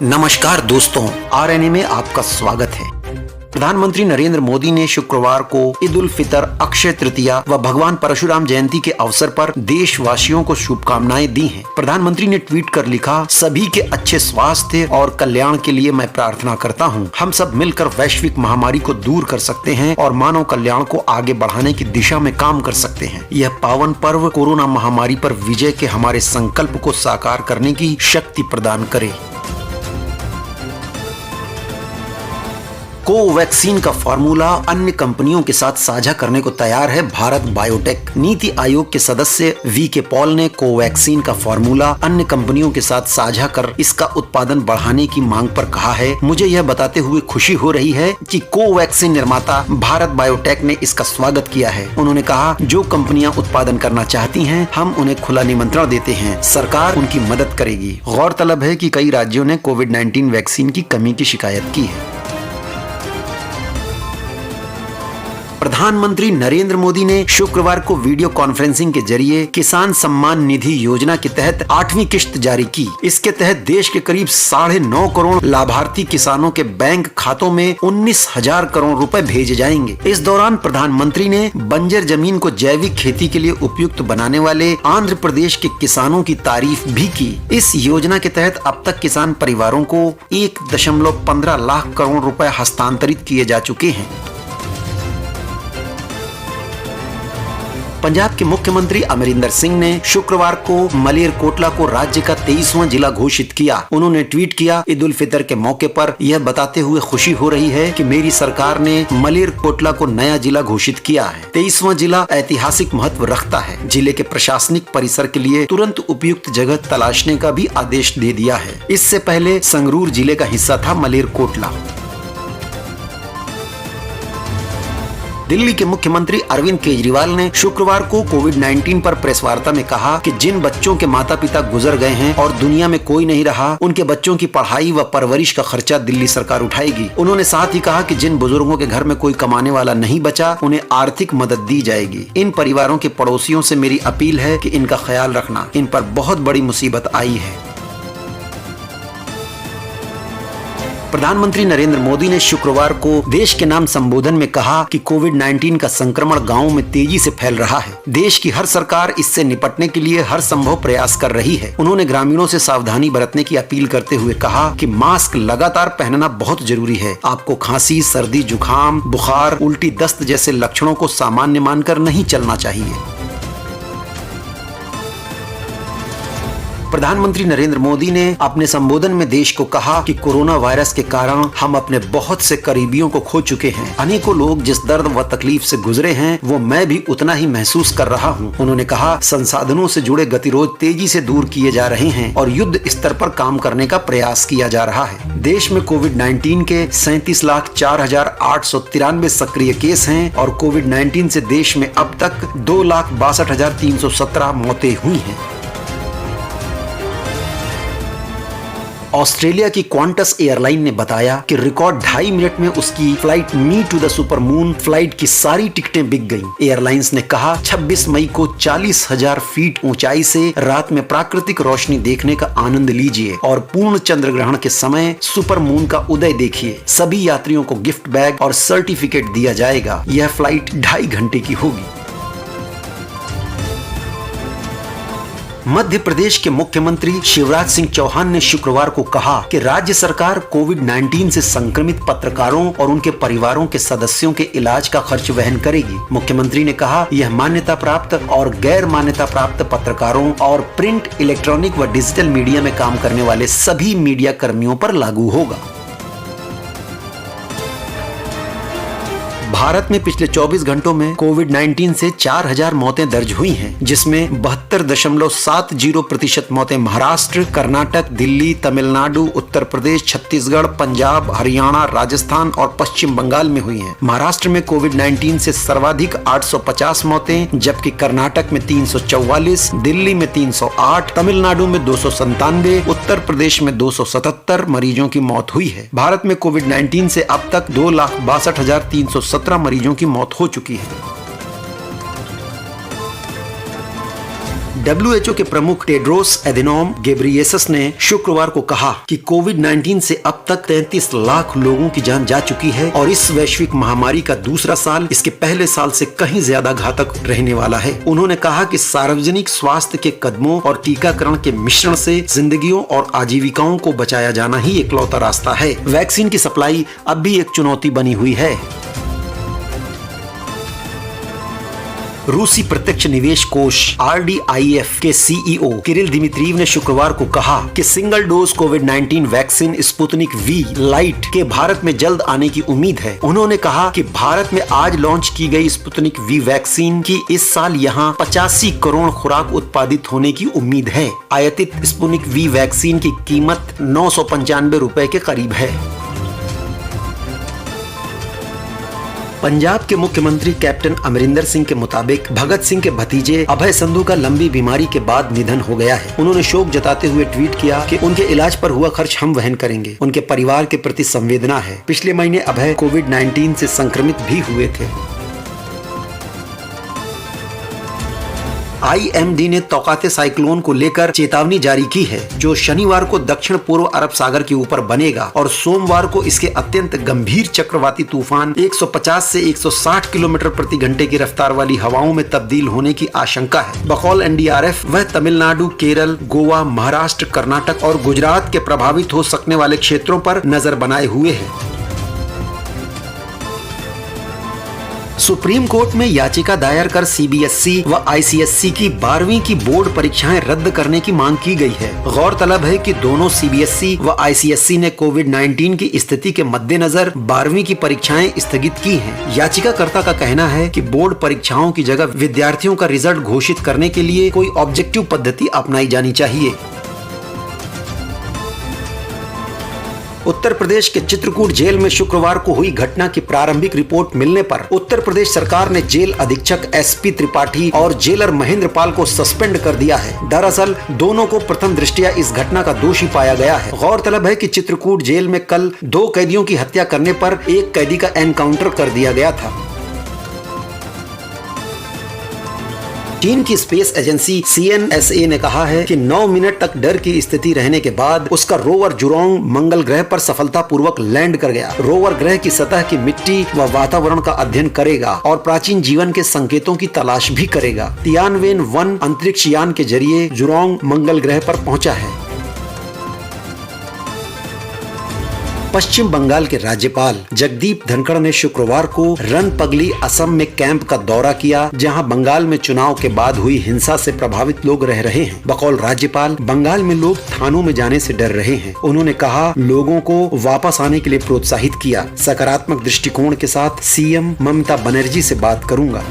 नमस्कार दोस्तों, आरएनए में आपका स्वागत है। प्रधानमंत्री नरेंद्र मोदी ने शुक्रवार को ईद उल फितर, अक्षय तृतीया व भगवान परशुराम जयंती के अवसर पर देशवासियों को शुभकामनाएं दी हैं। प्रधानमंत्री ने ट्वीट कर लिखा, सभी के अच्छे स्वास्थ्य और कल्याण के लिए मैं प्रार्थना करता हूं। हम सब मिलकर वैश्विक महामारी को दूर कर सकते हैं और मानव कल्याण को आगे बढ़ाने की दिशा में काम कर सकते हैं। यह पावन पर्व कोरोना महामारी पर विजय के हमारे संकल्प को साकार करने की शक्ति प्रदान करे। कोवैक्सीन का फार्मूला अन्य कंपनियों के साथ साझा करने को तैयार है भारत बायोटेक। नीति आयोग के सदस्य वी.के. पॉल ने कोवैक्सीन का फार्मूला अन्य कंपनियों के साथ साझा कर इसका उत्पादन बढ़ाने की मांग पर कहा है, मुझे यह बताते हुए खुशी हो रही है कि कोवैक्सीन निर्माता भारत बायोटेक ने इसका स्वागत किया है। उन्होंने कहा, जो कंपनियां उत्पादन करना चाहती हैं, हम उन्हें खुला निमंत्रण देते हैं, सरकार उनकी मदद करेगी। गौरतलब है कि कई राज्यों ने कोविड-19 वैक्सीन की कमी की शिकायत की है। प्रधानमंत्री नरेंद्र मोदी ने शुक्रवार को वीडियो कॉन्फ्रेंसिंग के जरिए किसान सम्मान निधि योजना के तहत 8वीं किश्त जारी की। इसके तहत देश के करीब 9.5 करोड़ लाभार्थी किसानों के बैंक खातों में 19,000 करोड़ रुपए भेजे जाएंगे। इस दौरान प्रधानमंत्री ने बंजर जमीन को जैविक खेती के लिए उपयुक्त बनाने वाले आंध्र प्रदेश के किसानों की तारीफ भी की। इस योजना के तहत अब तक किसान परिवारों को 1.15 लाख करोड़ रुपए हस्तांतरित किए जा चुके हैं। पंजाब के मुख्यमंत्री अमरिंदर सिंह ने शुक्रवार को मलेरकोटला को राज्य का 23वां जिला घोषित किया। उन्होंने ट्वीट किया, ईद उल फितर के मौके पर यह बताते हुए खुशी हो रही है कि मेरी सरकार ने मलेरकोटला को नया जिला घोषित किया है। 23वां जिला ऐतिहासिक महत्व रखता है। जिले के प्रशासनिक परिसर के लिए तुरंत उपयुक्त जगह तलाशने का भी आदेश दे दिया है। इससे पहले संगरूर जिले का हिस्सा था मलेरकोटला। दिल्ली के मुख्यमंत्री अरविंद केजरीवाल ने शुक्रवार को कोविड-19 पर प्रेस वार्ता में कहा कि जिन बच्चों के माता पिता गुजर गए हैं और दुनिया में कोई नहीं रहा, उनके बच्चों की पढ़ाई व परवरिश का खर्चा दिल्ली सरकार उठाएगी। उन्होंने साथ ही कहा कि जिन बुजुर्गों के घर में कोई कमाने वाला नहीं बचा, उन्हें आर्थिक मदद दी जाएगी। इन परिवारों के पड़ोसियों से मेरी अपील है कि इनका ख्याल रखना, इन पर बहुत बड़ी मुसीबत आई है। प्रधानमंत्री नरेंद्र मोदी ने शुक्रवार को देश के नाम संबोधन में कहा कि कोविड-19 का संक्रमण गांवों में तेजी से फैल रहा है। देश की हर सरकार इससे निपटने के लिए हर संभव प्रयास कर रही है। उन्होंने ग्रामीणों से सावधानी बरतने की अपील करते हुए कहा कि मास्क लगातार पहनना बहुत जरूरी है। आपको खांसी, सर्दी, जुकाम, बुखार, उल्टी, दस्त जैसे लक्षणों को सामान्य मानकर नहीं चलना चाहिए। प्रधानमंत्री नरेंद्र मोदी ने अपने संबोधन में देश को कहा कि कोरोना वायरस के कारण हम अपने बहुत से करीबियों को खो चुके हैं। अनेकों लोग जिस दर्द व तकलीफ से गुजरे हैं, वो मैं भी उतना ही महसूस कर रहा हूं। उन्होंने कहा, संसाधनों से जुड़े गतिरोध तेजी से दूर किए जा रहे हैं और युद्ध स्तर पर काम करने का प्रयास किया जा रहा है। देश में कोविड-19 के 37,04,893 सक्रिय केस हैं और कोविड-19 से देश में अब तक 2,62,317 मौतें हुई हैं। ऑस्ट्रेलिया की क्वांटस एयरलाइन ने बताया कि रिकॉर्ड 2.5 मिनट में उसकी flight me to the super moon flight की सारी टिकटें बिक गईं। एयरलाइंस ने कहा, 26 मई को 40,000 फीट ऊंचाई से रात में प्राकृतिक रोशनी देखने का आनंद लीजिए और पूर्ण चंद्र ग्रहण के समय सुपर मून का उदय देखिए। सभी यात्रियों को गिफ्ट बैग और सर्टिफिकेट दिया जाएगा। यह फ्लाइट 2.5 घंटे की होगी। मध्य प्रदेश के मुख्यमंत्री शिवराज सिंह चौहान ने शुक्रवार को कहा कि राज्य सरकार कोविड-19 से संक्रमित पत्रकारों और उनके परिवारों के सदस्यों के इलाज का खर्च वहन करेगी। मुख्यमंत्री ने कहा, यह मान्यता प्राप्त और गैर मान्यता प्राप्त पत्रकारों और प्रिंट, इलेक्ट्रॉनिक व डिजिटल मीडिया में काम करने वाले सभी मीडिया कर्मियों पर लागू होगा। भारत में पिछले 24 घंटों में कोविड-19 से 4,000 मौतें दर्ज हुई हैं, जिसमें 72.70% मौतें महाराष्ट्र, कर्नाटक, दिल्ली, तमिलनाडु, उत्तर प्रदेश, छत्तीसगढ़, पंजाब, हरियाणा, राजस्थान और पश्चिम बंगाल में हुई हैं। महाराष्ट्र में कोविड-19 से सर्वाधिक 850 मौतें, जबकि कर्नाटक में 344, दिल्ली में 308, तमिलनाडु में 297, उत्तर प्रदेश में 277 मरीजों की मौत हुई है। भारत में कोविड-19 से अब तक 2,62,317 मरीजों की मौत हो चुकी है। WHO के प्रमुख टेड्रोस एधेनॉम घेब्रेयेसस ने शुक्रवार को कहा कि कोविड-19 से अब तक 33 लाख लोगों की जान जा चुकी है और इस वैश्विक महामारी का दूसरा साल इसके पहले साल से कहीं ज्यादा घातक रहने वाला है। उन्होंने कहा कि सार्वजनिक स्वास्थ्य के कदमों और टीकाकरण के मिश्रण से जिंदगियों और आजीविकाओं को बचाया जाना ही एकलौता रास्ता है। वैक्सीन की सप्लाई अब भी एक चुनौती बनी हुई है। रूसी प्रत्यक्ष निवेश कोष RDIF के CEO किरिल दिमित्रिव ने शुक्रवार को कहा कि सिंगल डोज कोविड-19 वैक्सीन स्पुतनिक V लाइट के भारत में जल्द आने की उम्मीद है। उन्होंने कहा कि भारत में आज लॉन्च की गई स्पुतनिक V वैक्सीन की इस साल यहां 85 करोड़ खुराक उत्पादित होने की उम्मीद है। आयातित स्पुतनिक V वैक्सीन की कीमत 995 रुपए के करीब है। पंजाब के मुख्यमंत्री कैप्टन अमरिंदर सिंह के मुताबिक भगत सिंह के भतीजे अभय संधू का लंबी बीमारी के बाद निधन हो गया है। उन्होंने शोक जताते हुए ट्वीट किया कि उनके इलाज पर हुआ खर्च हम वहन करेंगे। उनके परिवार के प्रति संवेदना है। पिछले महीने अभय कोविड-19 से संक्रमित भी हुए थे। IMD ने तौकाते साइक्लोन को लेकर चेतावनी जारी की है, जो शनिवार को दक्षिण पूर्व अरब सागर के ऊपर बनेगा और सोमवार को इसके अत्यंत गंभीर चक्रवाती तूफान 150 से 160 किलोमीटर प्रति घंटे की रफ्तार वाली हवाओं में तब्दील होने की आशंका है। बकौल NDRF वह तमिलनाडु, केरल, गोवा, महाराष्ट्र, कर्नाटक और गुजरात के प्रभावित हो सकने वाले क्षेत्रों पर नजर बनाए हुए है। सुप्रीम कोर्ट में याचिका दायर कर CBSE व ICSE की 12वीं की बोर्ड परीक्षाएं रद्द करने की मांग की गई है। गौरतलब है कि दोनों CBSE व ICSE ने कोविड-19 की स्थिति के मद्देनजर 12वीं की परीक्षाएं स्थगित की हैं। याचिकाकर्ता का कहना है कि बोर्ड परीक्षाओं की जगह विद्यार्थियों का रिजल्ट घोषित करने के लिए कोई ऑब्जेक्टिव पद्धति अपनाई जानी चाहिए। उत्तर प्रदेश के चित्रकूट जेल में शुक्रवार को हुई घटना की प्रारंभिक रिपोर्ट मिलने पर उत्तर प्रदेश सरकार ने जेल अधीक्षक SP त्रिपाठी और जेलर महेंद्र पाल को सस्पेंड कर दिया है। दरअसल दोनों को प्रथम दृष्टया इस घटना का दोषी पाया गया है। गौरतलब है कि चित्रकूट जेल में कल 2 कैदियों की हत्या करने पर एक कैदी का एनकाउंटर कर दिया गया था। चीन की स्पेस एजेंसी CNSA ने कहा है कि 9 मिनट तक डर की स्थिति रहने के बाद उसका रोवर जुरोंग मंगल ग्रह पर सफलतापूर्वक लैंड कर गया। रोवर ग्रह की सतह की मिट्टी व वातावरण का अध्ययन करेगा और प्राचीन जीवन के संकेतों की तलाश भी करेगा। तियानवेन 1 अंतरिक्ष यान के जरिए जुरोंग मंगल ग्रह पर पहुंचा है। पश्चिम बंगाल के राज्यपाल जगदीप धनखड़ ने शुक्रवार को रनपगली असम में कैंप का दौरा किया, जहां बंगाल में चुनाव के बाद हुई हिंसा से प्रभावित लोग रह रहे हैं। बकौल राज्यपाल बंगाल में लोग थानों में जाने से डर रहे हैं। उन्होंने कहा लोगों को वापस आने के लिए प्रोत्साहित किया। सकारात्मक दृष्टिकोण के साथ CM ममता बनर्जी से बात करूंगा।